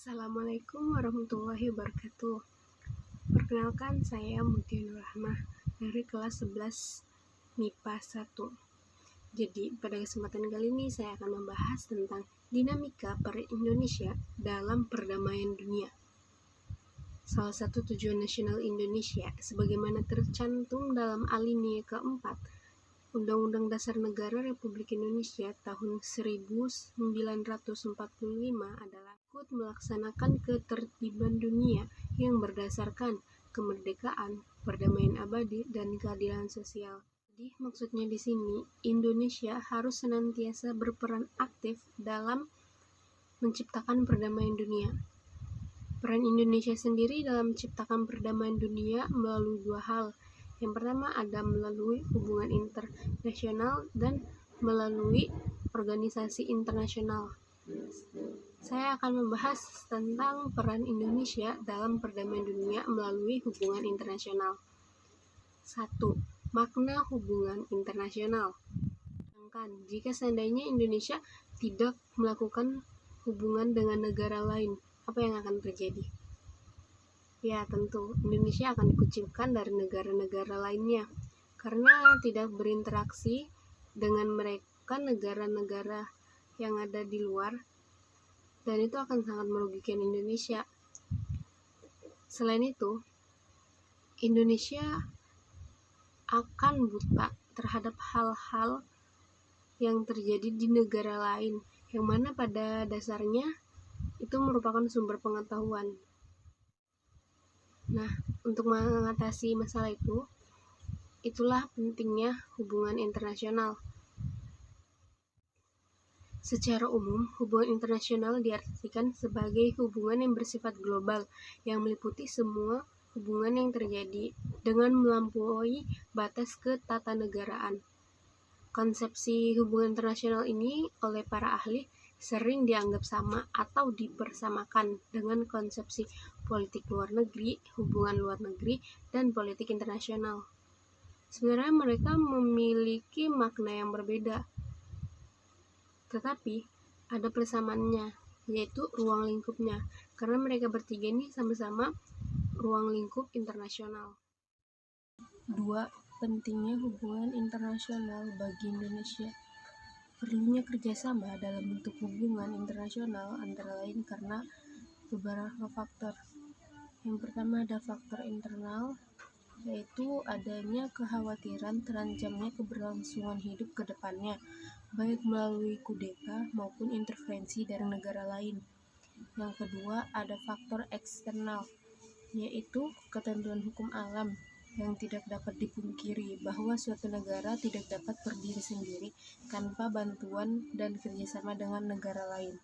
Assalamualaikum warahmatullahi wabarakatuh. Perkenalkan, saya Mutia Nur Rahmah dari kelas 11 MIPA 1. Jadi, pada kesempatan kali ini saya akan membahas tentang dinamika peran Indonesia dalam perdamaian dunia. Salah satu tujuan nasional Indonesia sebagaimana tercantum dalam alinea keempat Undang-Undang Dasar Negara Republik Indonesia tahun 1945 adalah ikut melaksanakan ketertiban dunia yang berdasarkan kemerdekaan, perdamaian abadi, dan keadilan sosial. Jadi maksudnya di sini Indonesia harus senantiasa berperan aktif dalam menciptakan perdamaian dunia. Peran Indonesia sendiri dalam menciptakan perdamaian dunia melalui dua hal. Yang pertama ada melalui hubungan internasional dan melalui organisasi internasional. Saya akan membahas tentang peran Indonesia dalam perdamaian dunia melalui hubungan internasional. 1. Makna hubungan internasional. Jika seandainya Indonesia tidak melakukan hubungan dengan negara lain, apa yang akan terjadi? Ya, tentu Indonesia akan dikucilkan dari negara-negara lainnya karena tidak berinteraksi dengan mereka negara-negara yang ada di luar, dan itu akan sangat merugikan Indonesia. Selain itu, Indonesia akan buta terhadap hal-hal yang terjadi di negara lain, yang mana pada dasarnya itu merupakan sumber pengetahuan. Nah, untuk mengatasi masalah itu, itulah pentingnya hubungan internasional. Secara umum, hubungan internasional diartikan sebagai hubungan yang bersifat global, yang meliputi semua hubungan yang terjadi dengan melampaui batas ketatanegaraan. Konsepsi hubungan internasional ini oleh para ahli sering dianggap sama atau dipersamakan dengan konsepsi politik luar negeri, hubungan luar negeri, dan politik internasional. Sebenarnya mereka memiliki makna yang berbeda, tetapi ada persamaannya, yaitu ruang lingkupnya, karena mereka bertiga ini sama-sama ruang lingkup internasional. 2. Pentingnya hubungan internasional bagi Indonesia. Perlunya kerjasama dalam bentuk hubungan internasional antara lain karena beberapa faktor. Yang pertama ada faktor internal, yaitu adanya kekhawatiran terancamnya keberlangsungan hidup ke depannya, baik melalui kudeta maupun intervensi dari negara lain. Yang kedua ada faktor eksternal, yaitu ketentuan hukum alam yang tidak dapat dipungkiri bahwa suatu negara tidak dapat berdiri sendiri tanpa bantuan dan kerjasama dengan negara lain.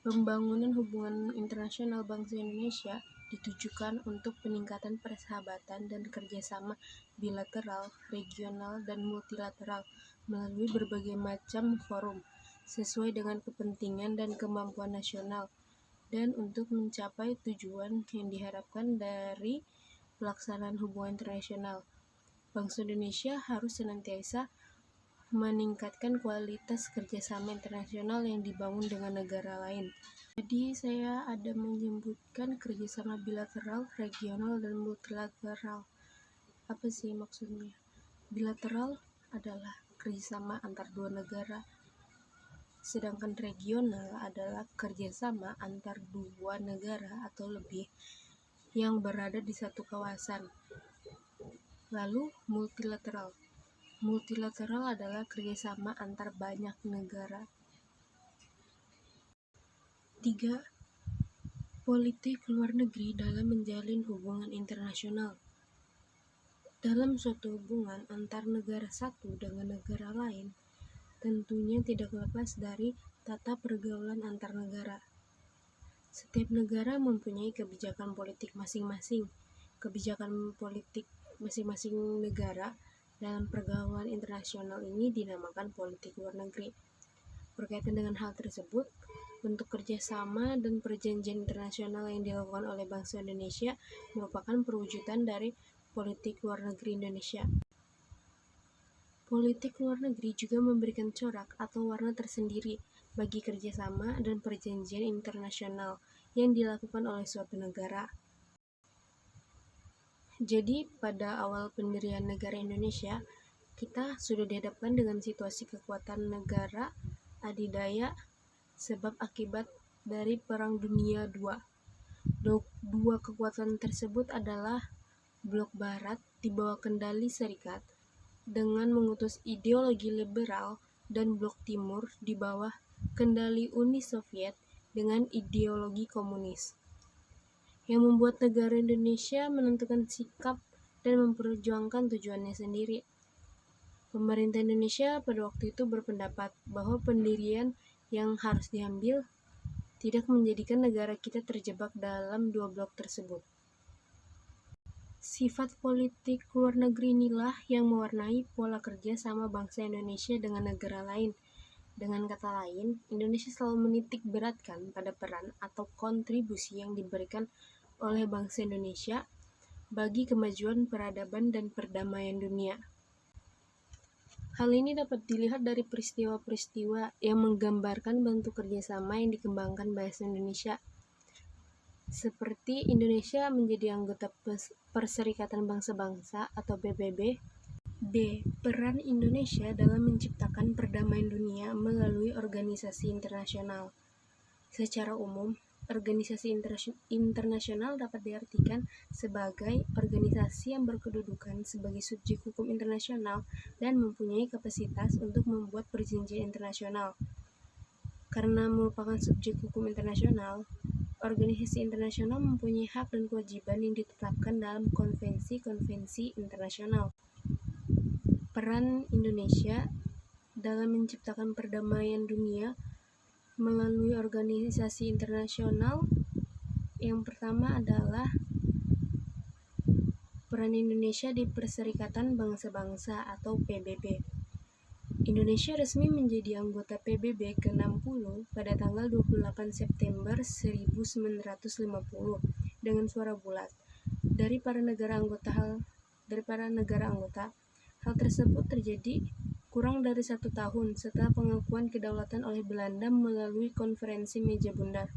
Pembangunan hubungan internasional bangsa Indonesia ditujukan untuk peningkatan persahabatan dan kerjasama bilateral, regional, dan multilateral melalui berbagai macam forum sesuai dengan kepentingan dan kemampuan nasional, dan untuk mencapai tujuan yang diharapkan dari pelaksanaan hubungan internasional. Bangsa Indonesia harus senantiasa meningkatkan kualitas kerjasama internasional yang dibangun dengan negara lain. Jadi saya ada menyebutkan kerjasama bilateral, regional, dan multilateral. Apa sih maksudnya? Bilateral adalah kerjasama antar dua negara, sedangkan regional adalah kerjasama antar dua negara atau lebih yang berada di satu kawasan. Lalu multilateral. Multilateral adalah kerjasama antar banyak negara. 3. Politik luar negeri dalam menjalin hubungan internasional. Dalam suatu hubungan antar negara satu dengan negara lain, tentunya tidak lepas dari tata pergaulan antar negara. Setiap negara mempunyai kebijakan politik masing-masing. Kebijakan politik masing-masing negara dalam pergaulan internasional ini dinamakan politik luar negeri. Berkaitan dengan hal tersebut, bentuk kerjasama dan perjanjian internasional yang dilakukan oleh bangsa Indonesia merupakan perwujudan dari politik luar negeri Indonesia. Politik luar negeri juga memberikan corak atau warna tersendiri bagi kerjasama dan perjanjian internasional yang dilakukan oleh suatu negara. Jadi, pada awal pendirian negara Indonesia, kita sudah dihadapkan dengan situasi kekuatan negara adidaya sebab akibat dari Perang Dunia II. Dua kekuatan tersebut adalah Blok Barat di bawah kendali Serikat dengan mengutus ideologi liberal dan Blok Timur di bawah kendali Uni Soviet dengan ideologi komunis, yang membuat negara Indonesia menentukan sikap dan memperjuangkan tujuannya sendiri. Pemerintah Indonesia pada waktu itu berpendapat bahwa pendirian yang harus diambil tidak menjadikan negara kita terjebak dalam dua blok tersebut. Sifat politik luar negeri inilah yang mewarnai pola kerja sama bangsa Indonesia dengan negara lain. Dengan kata lain, Indonesia selalu menitik beratkan pada peran atau kontribusi yang diberikan oleh bangsa Indonesia bagi kemajuan peradaban dan perdamaian dunia. Hal ini dapat dilihat dari peristiwa-peristiwa yang menggambarkan bentuk kerjasama yang dikembangkan bahasa Indonesia, seperti Indonesia menjadi anggota Perserikatan Bangsa-Bangsa atau PBB. B. Peran Indonesia dalam menciptakan perdamaian dunia melalui organisasi internasional. Secara umum, organisasi internasional dapat diartikan sebagai organisasi yang berkedudukan sebagai subjek hukum internasional dan mempunyai kapasitas untuk membuat perjanjian internasional. Karena merupakan subjek hukum internasional, organisasi internasional mempunyai hak dan kewajiban yang ditetapkan dalam konvensi-konvensi internasional. Peran Indonesia dalam menciptakan perdamaian dunia melalui organisasi internasional, yang pertama adalah peran Indonesia di Perserikatan Bangsa-Bangsa atau PBB. Indonesia resmi menjadi anggota PBB ke-60 pada tanggal 28 September 1950 dengan suara bulat dari para negara anggota. Hal tersebut terjadi kurang dari 1 tahun setelah pengakuan kedaulatan oleh Belanda melalui Konferensi Meja Bundar.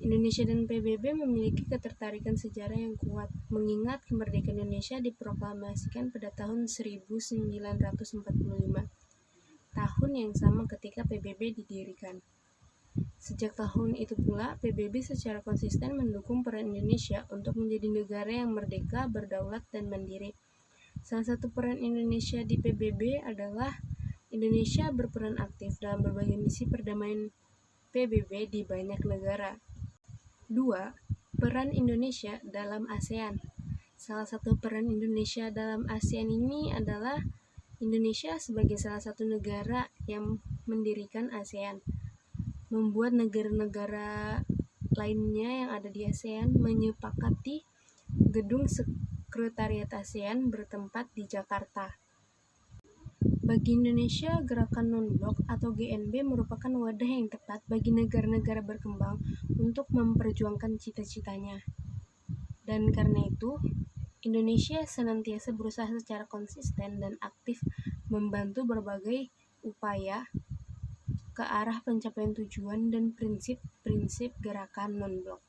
Indonesia dan PBB memiliki ketertarikan sejarah yang kuat, mengingat kemerdekaan Indonesia diproklamasikan pada tahun 1945, tahun yang sama ketika PBB didirikan. Sejak tahun itu pula, PBB secara konsisten mendukung peran Indonesia untuk menjadi negara yang merdeka, berdaulat, dan mandiri. Salah satu peran Indonesia di PBB adalah Indonesia berperan aktif dalam berbagai misi perdamaian PBB di banyak negara. 2. Peran Indonesia dalam ASEAN. Salah satu peran Indonesia dalam ASEAN ini adalah Indonesia sebagai salah satu negara yang mendirikan ASEAN, membuat negara-negara lainnya yang ada di ASEAN menyepakati gedung Sekretariat ASEAN bertempat di Jakarta. Bagi Indonesia, gerakan non-blok atau GNB merupakan wadah yang tepat bagi negara-negara berkembang untuk memperjuangkan cita-citanya. Dan karena itu, Indonesia senantiasa berusaha secara konsisten dan aktif membantu berbagai upaya ke arah pencapaian tujuan dan prinsip-prinsip gerakan non-blok.